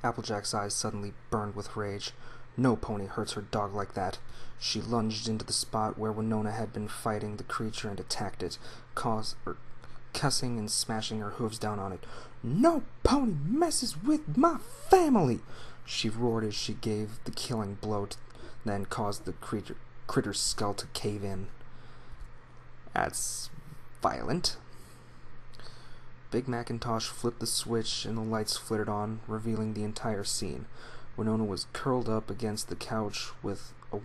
Applejack's eyes suddenly burned with rage. No pony hurts her dog like that. She lunged into the spot where Winona had been fighting the creature and attacked it, cussing and smashing her hooves down on it. "No pony messes with my family!" she roared as she gave the killing blow, then caused the critter's skull to cave in. That's violent. Big Macintosh flipped the switch and the lights flittered on, revealing the entire scene. Winona was curled up against the couch with a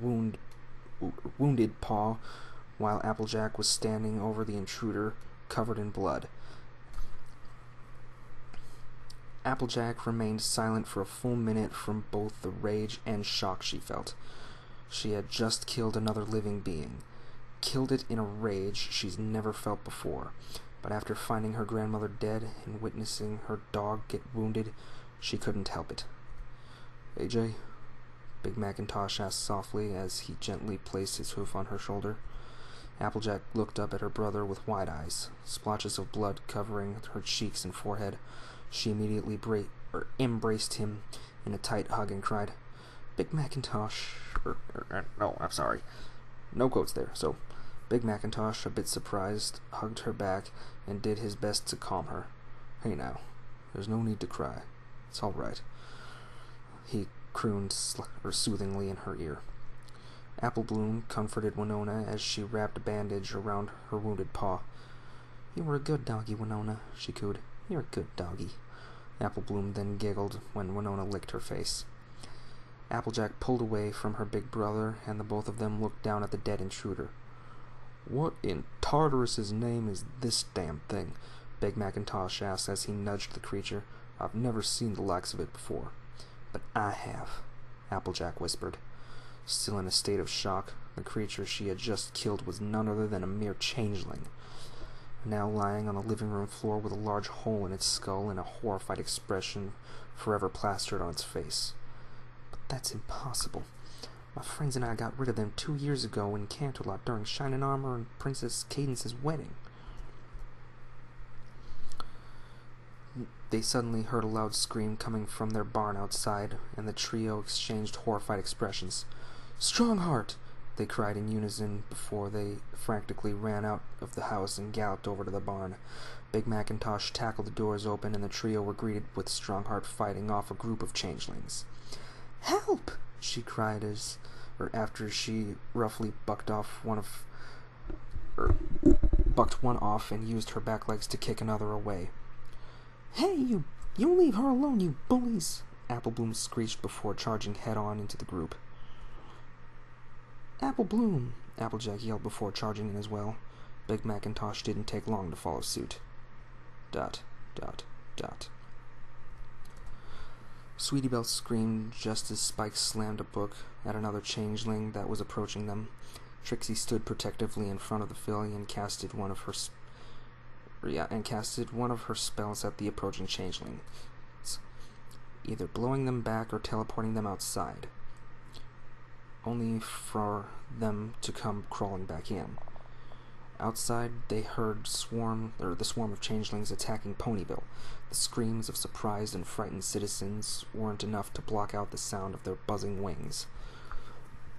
wounded paw, while Applejack was standing over the intruder, covered in blood. Applejack remained silent for a full minute from both the rage and shock she felt. She had just killed another living being. Killed it in a rage she's never felt before. But after finding her grandmother dead and witnessing her dog get wounded, she couldn't help it. "AJ?" Big Macintosh asked softly as he gently placed his hoof on her shoulder. Applejack looked up at her brother with wide eyes, splotches of blood covering her cheeks and forehead. She immediately embraced him in a tight hug and cried, "Big Macintosh, no, I'm sorry. No quotes there." So Big Macintosh, a bit surprised, hugged her back and did his best to calm her. "Hey now, there's no need to cry. It's all right," he crooned soothingly in her ear. Apple Bloom comforted Winona as she wrapped a bandage around her wounded paw. "You were a good doggy, Winona," she cooed. "You're a good doggy." Apple Bloom then giggled when Winona licked her face. Applejack pulled away from her big brother, and the both of them looked down at the dead intruder. "What in Tartarus's name is this damn thing?" Big Macintosh asked as he nudged the creature. "I've never seen the likes of it before." "But I have," Applejack whispered. Still in a state of shock, the creature she had just killed was none other than a mere changeling, now lying on the living room floor with a large hole in its skull and a horrified expression forever plastered on its face. "But that's impossible. My friends and I got rid of them 2 years ago in Canterlot during Shining Armor and Princess Cadence's wedding." They suddenly heard a loud scream coming from their barn outside, and the trio exchanged horrified expressions. "Strongheart!" they cried in unison before they frantically ran out of the house and galloped over to the barn. Big Macintosh tackled the doors open, and the trio were greeted with Strongheart fighting off a group of changelings. "Help!" she cried after she roughly bucked one off and used her back legs to kick another away. "Hey, you leave her alone, you bullies!" Apple Bloom screeched before charging head-on into the group. "Apple Bloom!" Applejack yelled before charging in as well. Big Macintosh didn't take long to follow suit. ... Sweetie Belle screamed just as Spike slammed a book at another changeling that was approaching them. Trixie stood protectively in front of the filly and casted one of her spells at the approaching changeling, either blowing them back or teleporting them outside, only for them to come crawling back in. Outside, they heard the swarm of changelings attacking Ponyville. The screams of surprised and frightened citizens weren't enough to block out the sound of their buzzing wings.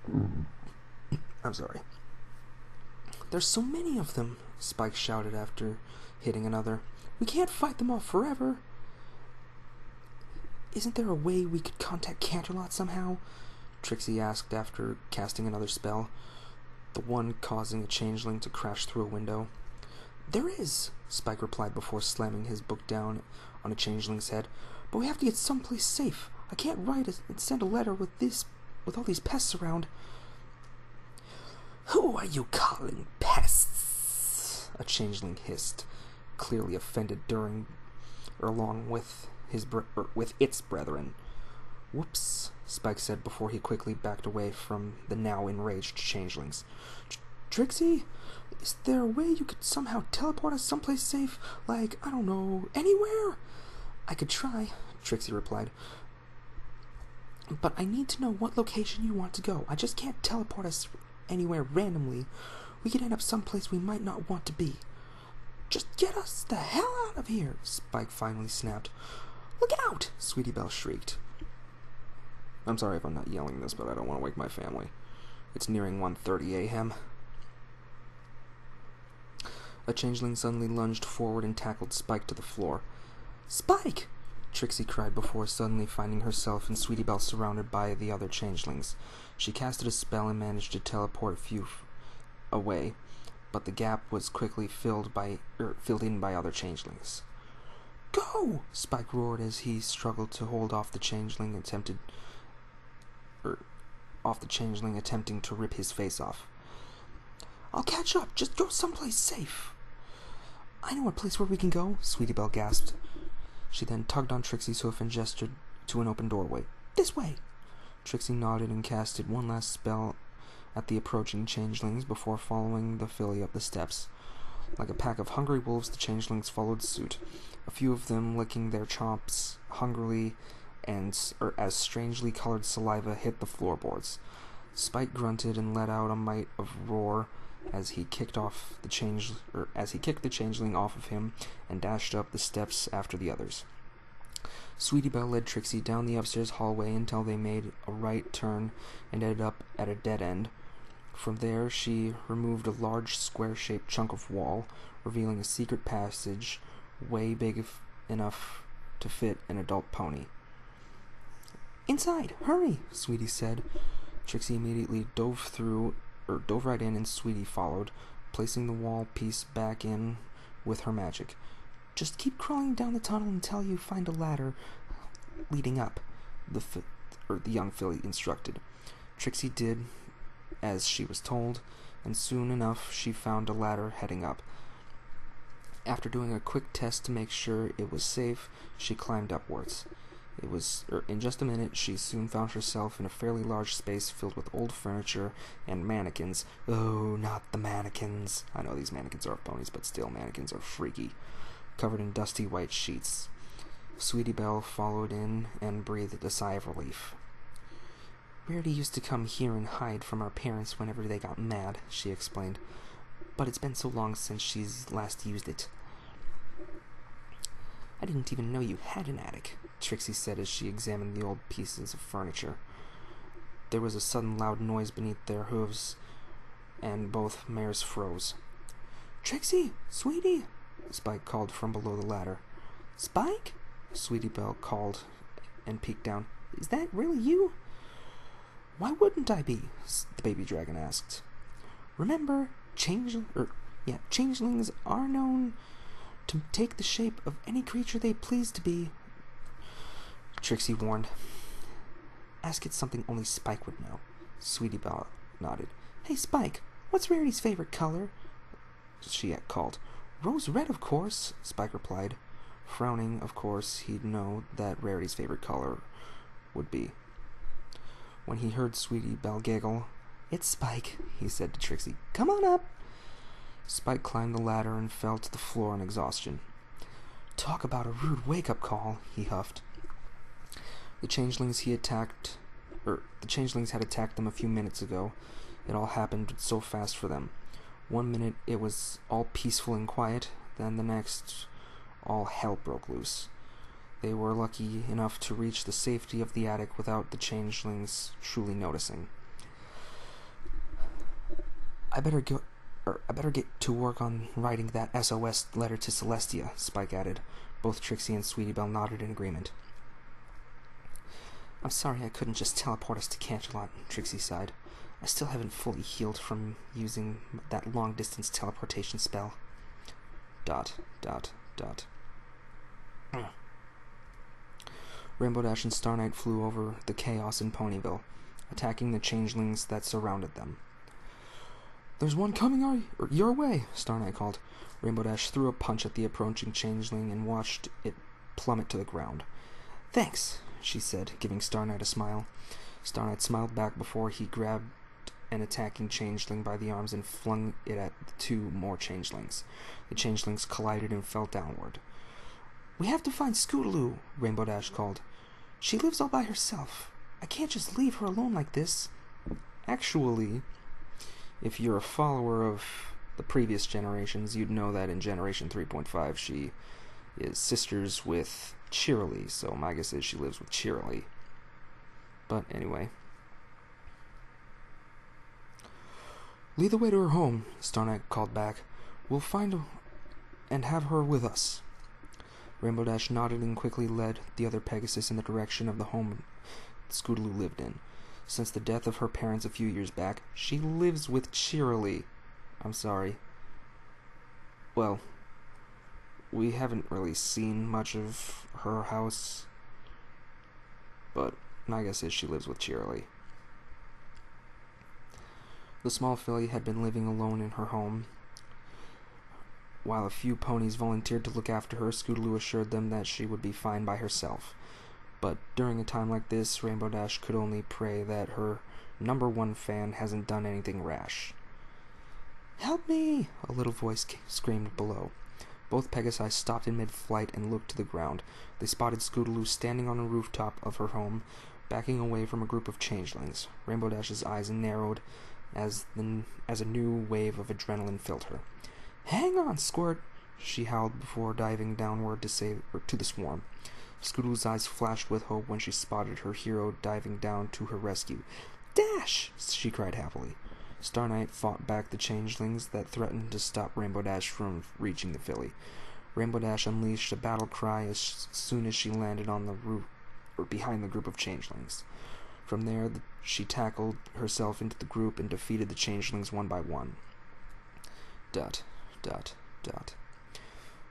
I'm sorry. "There's so many of them," Spike shouted after hitting another. "We can't fight them all forever." "Isn't there a way we could contact Canterlot somehow?" Trixie asked after casting another spell, the one causing a changeling to crash through a window. "There is," Spike replied before slamming his book down on a changeling's head. "But we have to get someplace safe. I can't write and send a letter with all these pests around." "Who are you calling pests?" a changeling hissed, clearly offended along with its brethren. "Whoops," Spike said before he quickly backed away from the now enraged changelings. "Trixie, is there a way you could somehow teleport us someplace safe? Like, I don't know, anywhere?" "I could try," Trixie replied. "But I need to know what location you want to go. I just can't teleport us anywhere randomly. We could end up someplace we might not want to be." "Just get us the hell out of here," Spike finally snapped. "Look out!" Sweetie Belle shrieked. I'm sorry if I'm not yelling this, but I don't want to wake my family. It's nearing 1:30 a.m. A changeling suddenly lunged forward and tackled Spike to the floor. "Spike!" Trixie cried before suddenly finding herself and Sweetie Belle surrounded by the other changelings. She casted a spell and managed to teleport a few away, but the gap was quickly filled in by other changelings. "Go!" Spike roared as he struggled to hold off the changeling attempting to rip his face off. "I'll catch up. Just go someplace safe." "I know a place where we can go," Sweetie Belle gasped. She then tugged on Trixie's hoof and gestured to an open doorway. "This way." Trixie nodded and casted one last spell at the approaching changelings before following the filly up the steps. Like a pack of hungry wolves, the changelings followed suit, a few of them licking their chops hungrily as strangely colored saliva hit the floorboards. Spike grunted and let out a mite of roar as he kicked the changeling off of him and dashed up the steps after the others. Sweetie Belle led Trixie down the upstairs hallway until they made a right turn and ended up at a dead end. From there, she removed a large square-shaped chunk of wall, revealing a secret passage way big enough to fit an adult pony. "Inside! Hurry!" Sweetie said. Trixie immediately dove right in, and Sweetie followed, placing the wall piece back in with her magic. "Just keep crawling down the tunnel until you find a ladder leading up," the young filly instructed. Trixie did as she was told, and soon enough she found a ladder heading up. After doing a quick test to make sure it was safe, she climbed upwards. In just a minute, she soon found herself in a fairly large space filled with old furniture and mannequins. Oh, not the mannequins. I know these mannequins are ponies, but still, mannequins are freaky. Covered in dusty white sheets. Sweetie Belle followed in and breathed a sigh of relief. "Rarity used to come here and hide from our parents whenever they got mad," she explained. "But it's been so long since she's last used it." "I didn't even know you had an attic," Trixie said as she examined the old pieces of furniture. There was a sudden loud noise beneath their hooves, and both mares froze. "Trixie! Sweetie!" Spike called from below the ladder. "Spike?" Sweetie Belle called and peeked down. "Is that really you?" "Why wouldn't I be?" the baby dragon asked. "Remember, changelings are known to take the shape of any creature they please to be," Trixie warned. "Ask it something only Spike would know." Sweetie Belle nodded. "Hey, Spike, what's Rarity's favorite color?" she called. "Rose red, of course," Spike replied. Frowning, of course, he'd know that Rarity's favorite color would be. When he heard Sweetie Belle giggle, "It's Spike," he said to Trixie. "Come on up." Spike climbed the ladder and fell to the floor in exhaustion. "Talk about a rude wake-up call," he huffed. The changelings had attacked them a few minutes ago. It all happened so fast for them. One minute it was all peaceful and quiet, then the next all hell broke loose. They were lucky enough to reach the safety of the attic without the changelings truly noticing. I better get to work on writing that SOS letter to Celestia," Spike added. Both Trixie and Sweetie Belle nodded in agreement. "I'm sorry I couldn't just teleport us to Canterlot," Trixie sighed. "I still haven't fully healed from using that long-distance teleportation spell. ... Rainbow Dash and Star Knight flew over the chaos in Ponyville, attacking the changelings that surrounded them. "There's one coming your way," Star Knight called. Rainbow Dash threw a punch at the approaching changeling and watched it plummet to the ground. "Thanks," she said, giving Star Knight a smile. Star Knight smiled back before he grabbed an attacking changeling by the arms and flung it at the two more changelings. The changelings collided and fell downward. "We have to find Scootaloo," Rainbow Dash called. "She lives all by herself. I can't just leave her alone like this." Actually, if you're a follower of the previous generations, you'd know that in Generation 3.5 she is sisters with Cheerilee, so my guess is she lives with Cheerilee. But anyway. "Lead the way to her home," Star Knight called back. "We'll find her and have her with us." Rainbow Dash nodded and quickly led the other Pegasus in the direction of the home Scootaloo lived in. Since the death of her parents a few years back, she lives with Cheerilee. I'm sorry. Well, we haven't really seen much of her house, but my guess is she lives with Cheerilee. The small filly had been living alone in her home. While a few ponies volunteered to look after her, Scootaloo assured them that she would be fine by herself. But during a time like this, Rainbow Dash could only pray that her #1 fan hasn't done anything rash. "Help me!" a little voice screamed below. Both Pegasi stopped in mid-flight and looked to the ground. They spotted Scootaloo standing on a rooftop of her home, backing away from a group of changelings. Rainbow Dash's eyes narrowed as a new wave of adrenaline filled her. "Hang on, Squirt!" she howled before diving downward to the swarm. Scootaloo's eyes flashed with hope when she spotted her hero diving down to her rescue. "Dash!" she cried happily. Star Knight fought back the changelings that threatened to stop Rainbow Dash from reaching the filly. Rainbow Dash unleashed a battle cry as soon as she landed on the roof or behind the group of changelings. From there, she tackled herself into the group and defeated the changelings one by one. ...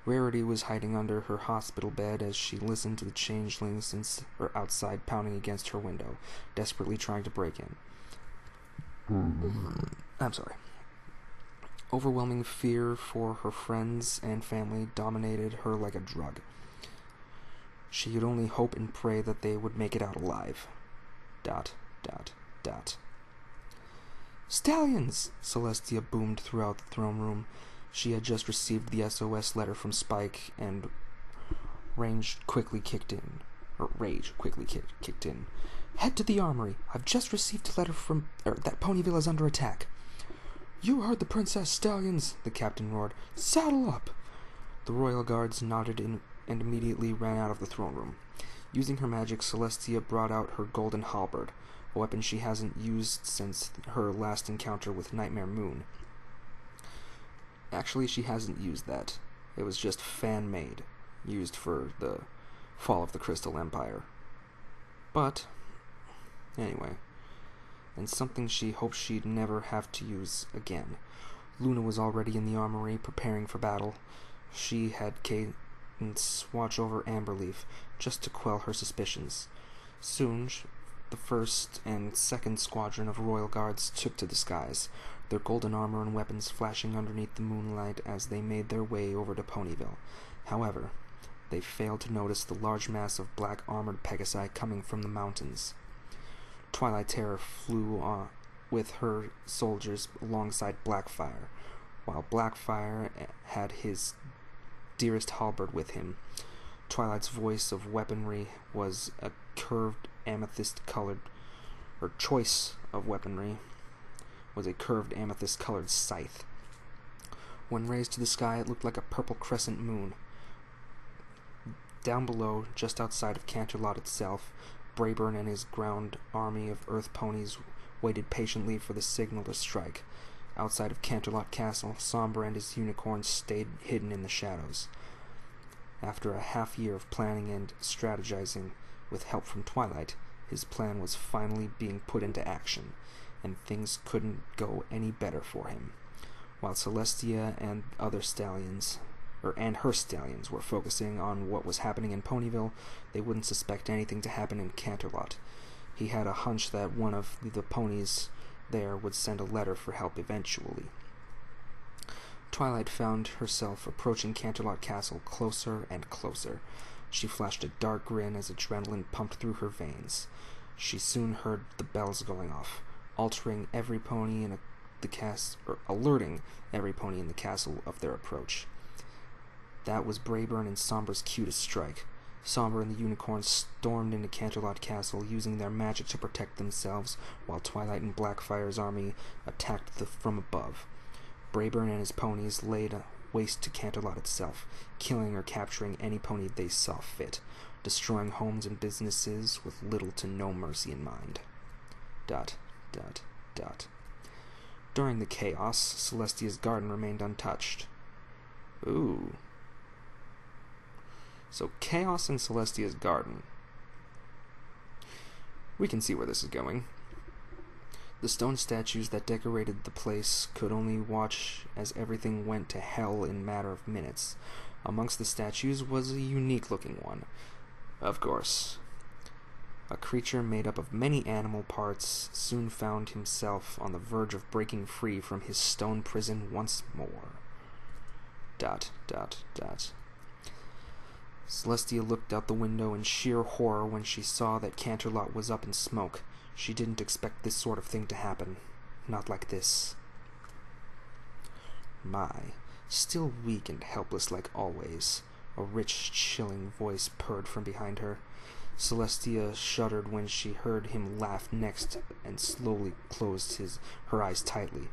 Rarity was hiding under her hospital bed as she listened to the changelings outside pounding against her window, desperately trying to break in. I'm sorry. Overwhelming fear for her friends and family dominated her like a drug. She could only hope and pray that they would make it out alive. ... "Stallions!" Celestia boomed throughout the throne room. She had just received the SOS letter from Spike, and Rage quickly kicked in. "Head to the armory. I've just received a letter from that Ponyville is under attack." "You heard the princess, Stallions!" the captain roared. "Saddle up!" The royal guards nodded and immediately ran out of the throne room. Using her magic, Celestia brought out her golden halberd, a weapon she hasn't used since her last encounter with Nightmare Moon. Actually, she hasn't used that. It was just fan-made, used for the fall of the Crystal Empire. But, anyway, and something she hoped she'd never have to use again. Luna was already in the armory, preparing for battle. She had Cadence watch over Amberleaf, just to quell her suspicions. Soon, the 1st and 2nd Squadron of Royal Guards took to the skies, their golden armor and weapons flashing underneath the moonlight as they made their way over to Ponyville. However, they failed to notice the large mass of black armored Pegasi coming from the mountains. Twilight Terror flew on with her soldiers alongside Blackfire, while Blackfire had his dearest halberd with him. Twilight's voice of weaponry was a curved amethyst-colored, or choice of weaponry was a curved amethyst-colored scythe. When raised to the sky, it looked like a purple crescent moon. Down below, just outside of Canterlot itself, Brayburn and his ground army of earth ponies waited patiently for the signal to strike. Outside of Canterlot Castle, Somber and his unicorns stayed hidden in the shadows. After a half-year of planning and strategizing with help from Twilight, his plan was finally being put into action, and things couldn't go any better for him. While Celestia and her stallions were focusing on what was happening in Ponyville, they wouldn't suspect anything to happen in Canterlot. He had a hunch that one of the ponies there would send a letter for help eventually. Twilight found herself approaching Canterlot Castle closer and closer. She flashed a dark grin as adrenaline pumped through her veins. She soon heard the bells going off, alerting every pony in the castle of their approach. That was Brayburn and Somber's cue to strike. Somber and the unicorns stormed into Canterlot Castle, using their magic to protect themselves, while Twilight and Blackfire's army attacked from above. Brayburn and his ponies laid waste to Canterlot itself, killing or capturing any pony they saw fit. destroying homes and businesses with little to no mercy in mind. ... During the chaos, Celestia's garden remained untouched. Ooh. So, chaos in Celestia's garden. We can see where this is going. The stone statues that decorated the place could only watch as everything went to hell in a matter of minutes. Amongst the statues was a unique-looking one. Of course. A creature made up of many animal parts soon found himself on the verge of breaking free from his stone prison once more. ... Celestia looked out the window in sheer horror when she saw that Canterlot was up in smoke. She didn't expect this sort of thing to happen. Not like this. My, still weak and helpless like always. A rich, chilling voice purred from behind her. Celestia shuddered when she heard him laugh next and slowly closed her eyes tightly.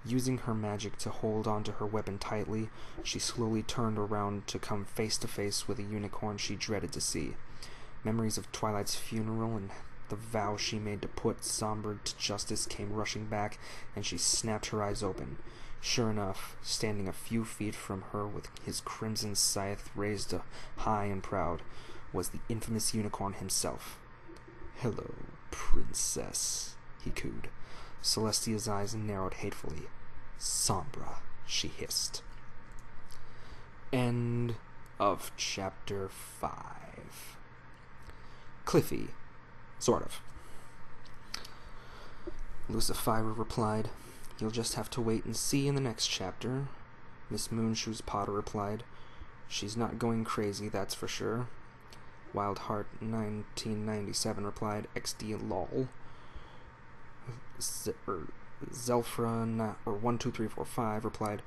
Using her magic to hold onto her weapon tightly, she slowly turned around to come face to face with a unicorn she dreaded to see. Memories of Twilight's funeral and the vow she made to put Somber to justice came rushing back, and she snapped her eyes open. Sure enough, standing a few feet from her with his crimson scythe raised high and proud, was the infamous unicorn himself. "Hello, princess," he cooed. Celestia's eyes narrowed hatefully. "Sombra," she hissed. End of chapter 5. Cliffy. Sort of. Lucifira replied, "You'll just have to wait and see in the next chapter." Miss Moonshoes Potter replied, "She's not going crazy, that's for sure." Wildheart 1997 replied, "XD lol." Zelfra 12345 replied,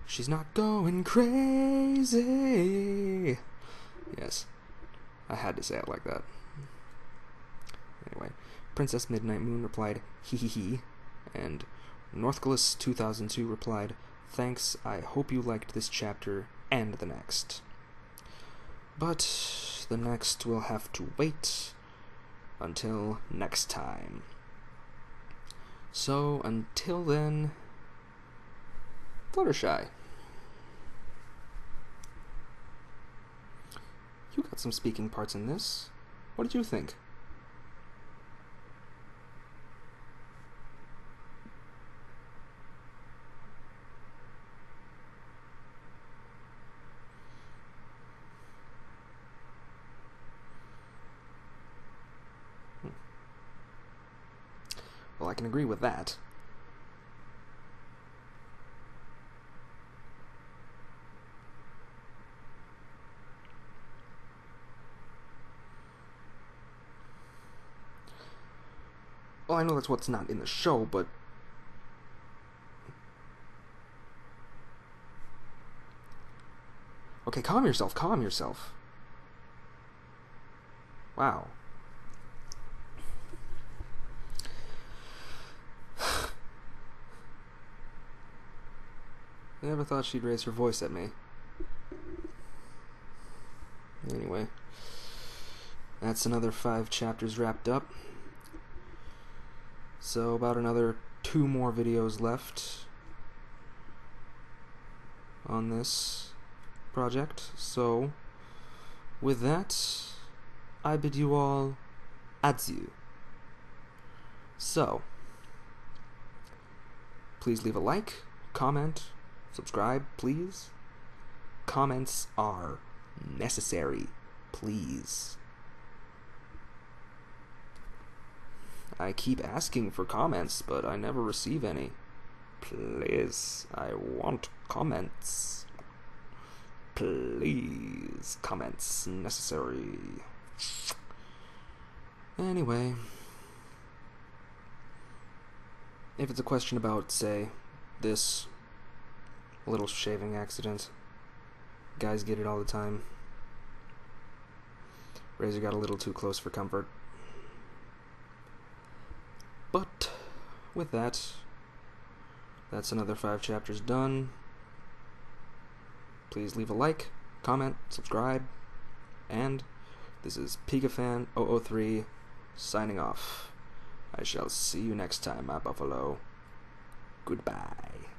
"She's not going crazy." Yes, I had to say it like that. Anyway, Princess Midnight Moon replied, "Hee hee hee," and Northglis 2002 replied, "Thanks, I hope you liked this chapter and the next." But the next will have to wait until next time. So, until then, Fluttershy. You got some speaking parts in this. What did you think? Well, I can agree with that. Well, I know that's what's not in the show, but... Okay, calm yourself, calm yourself. Wow. I never thought she'd raise her voice at me. Anyway, that's another 5 chapters wrapped up. So about another 2 more videos left on this project. So with that, I bid you all adieu. So, please leave a like, comment, subscribe, please. Comments are necessary, please. I keep asking for comments, but I never receive any. Please, I want comments. Please, comments necessary. Anyway, if it's a question about, say, this little shaving accident, guys get it all the time. Razor got a little too close for comfort. But with that, that's another 5 chapters done. Please leave a like, comment, subscribe, and This is pikafan003 signing off. I shall see you next time, my buffalo. Goodbye.